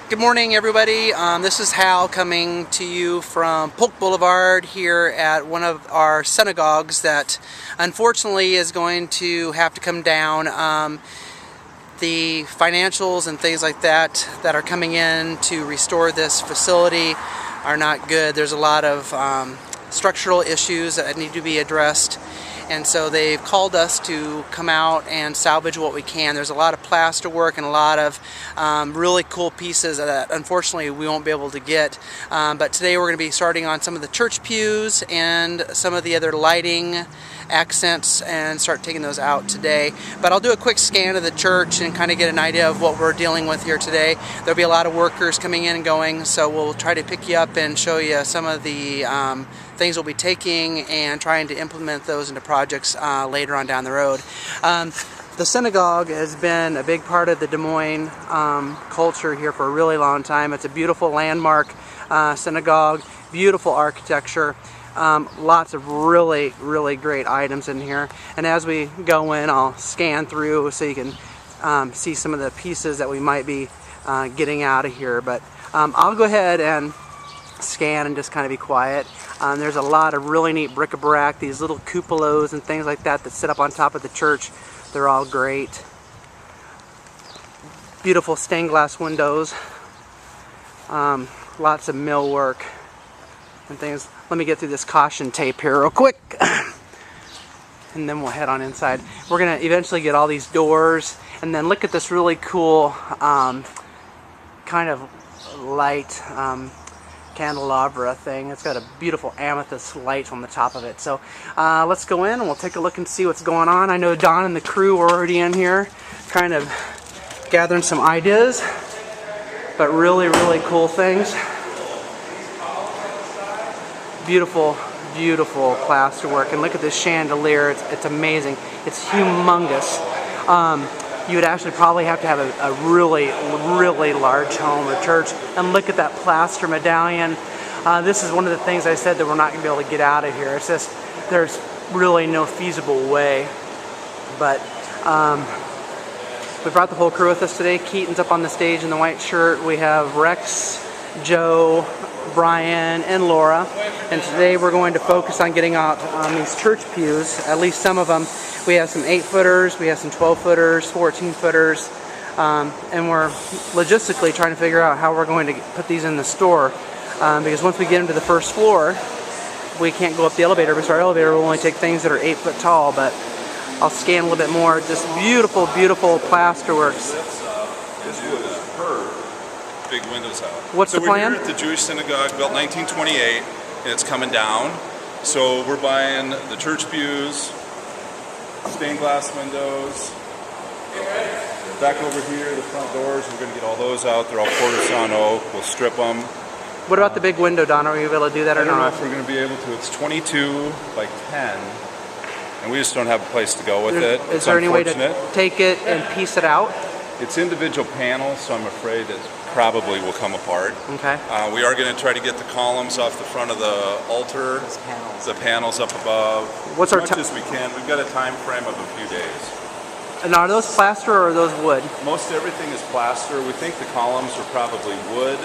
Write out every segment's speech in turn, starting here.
Good morning, everybody. This is Hal coming to you from Polk Boulevard here at one of our synagogues that unfortunately is going to have to come down. The financials and things like that are coming in to restore this facility are not good. There's a lot of structural issues that need to be addressed. And so they've called us to come out and salvage what we can. There's a lot of plaster work and a lot of really cool pieces that unfortunately we won't be able to get. But today we're going to be starting on some of the church pews and some of the other lighting accents and start taking those out today. But I'll do a quick scan of the church and kind of get an idea of what we're dealing with here today. There'll be a lot of workers coming in and going, so we'll try to pick you up and show you some of the things we'll be taking and trying to implement those into projects later on down the road. The synagogue has been a big part of the Des Moines culture here for a really long time. It's a beautiful landmark synagogue, beautiful architecture, lots of really great items in here. And as we go in, I'll scan through so you can see some of the pieces that we might be getting out of here. But I'll go ahead and scan and just kind of be quiet. There's a lot of really neat bric-a-brac, these little cupolas and things like that sit up on top of the church. They're all great. Beautiful stained glass windows. Lots of millwork and things. Let me get through this caution tape here real quick. And then we'll head on inside. We're going to eventually get all these doors. And then look at this really cool kind of light candelabra thing. It's got a beautiful amethyst light on the top of it. So let's go in and we'll take a look and see what's going on. I know Don and the crew are already in here kind of gathering some ideas, but really cool things. Beautiful plaster work, and look at this chandelier. It's amazing. It's humongous. You would actually probably have to have a really large home or church. And look at that plaster medallion. This is one of the things I said that we're not going to be able to get out of here. It's just there's really no feasible way. But we brought the whole crew with us today. Keaton's up on the stage in the white shirt. We have Rex, Joe, Brian, and Laura. And today we're going to focus on getting out on these church pews, at least some of them. We have some 8-footers, we have some 12-footers, 14-footers, and we're logistically trying to figure out how we're going to put these in the store. Because once we get into the first floor, we can't go up the elevator because our elevator will only take things that are 8 foot tall. But I'll scan a little bit more. Just beautiful plasterworks. Big windows out. What's the plan? We're here at the Jewish Synagogue, built 1928, and it's coming down. So we're buying the church pews, stained glass windows. Back over here, the front doors, we're going to get all those out. They're all quarter sawn oak. We'll strip them. What about the big window, Don? Are we able to do that or not? I don't know if we're going to be able to. It's 22 by 10, and we just don't have a place to go with it. Is there any way to take it and piece it out? It's individual panels, so I'm afraid it probably will come apart. Okay. We are going to try to get the columns off the front of the altar, the panels up above, as much as we can. We've got a time frame of a few days. And are those plaster or are those wood? Most everything is plaster. We think the columns are probably wood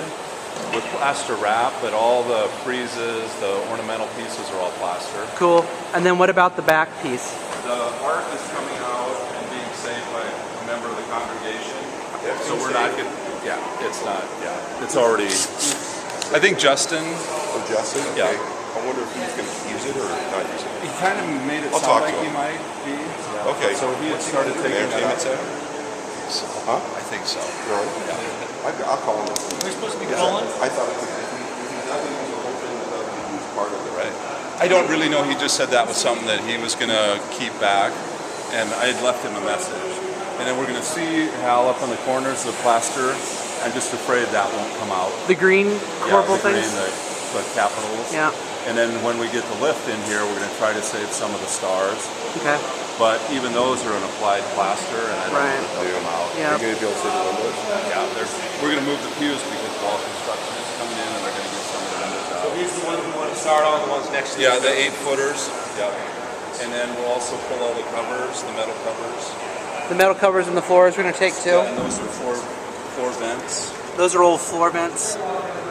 with plaster wrap, but all the friezes, the ornamental pieces are all plaster. Cool. And then what about the back piece? The art is coming out and being saved by a member of the congregation. So we're not going to, it's not, it's already, I think Justin. Oh, Justin? Okay. Yeah. I wonder if he's going to use it or not use it. He kind of made it I'll sound talk like to he him. might be. Okay. So he had started taking that out. Huh? I think so. Really? Yeah. I'll call him. We're supposed to be calling? I thought it was part of it. Right. I don't really know. He just said that was something that he was going to keep back, and I had left him a message. And then we're going to see Hal up on the corners of the plaster. I'm just afraid that won't come out. The green corbel things? The capitals. Yeah. And then when we get the lift in here, we're going to try to save some of the stars. Okay. But even those are an applied plaster, and I don't know if they'll come out. Yeah. You're going to be able to see the windows? Yeah, we're going to move the pews because wall construction is coming in, and they're going to get some of the windows out. So he's the one who want to start on the ones next to Yeah, the 8-footers. Yeah. And then we'll also pull all the covers, the metal covers. The metal covers and the floors we're going to take too? Yeah, and those are floor vents. Those are old floor vents.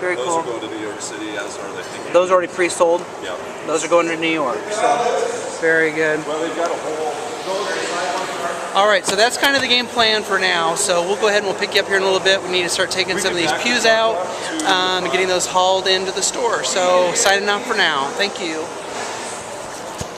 Very Those cool. are going to New York City, as are they thinking. Those are already pre-sold. Yeah. Those are going to New York. So very good. Well, they've got a whole. All right, so that's kind of the game plan for now. So we'll go ahead and we'll pick you up here in a little bit. We need to start taking some of these pews out and getting those hauled into the store. So signing off for now. Thank you.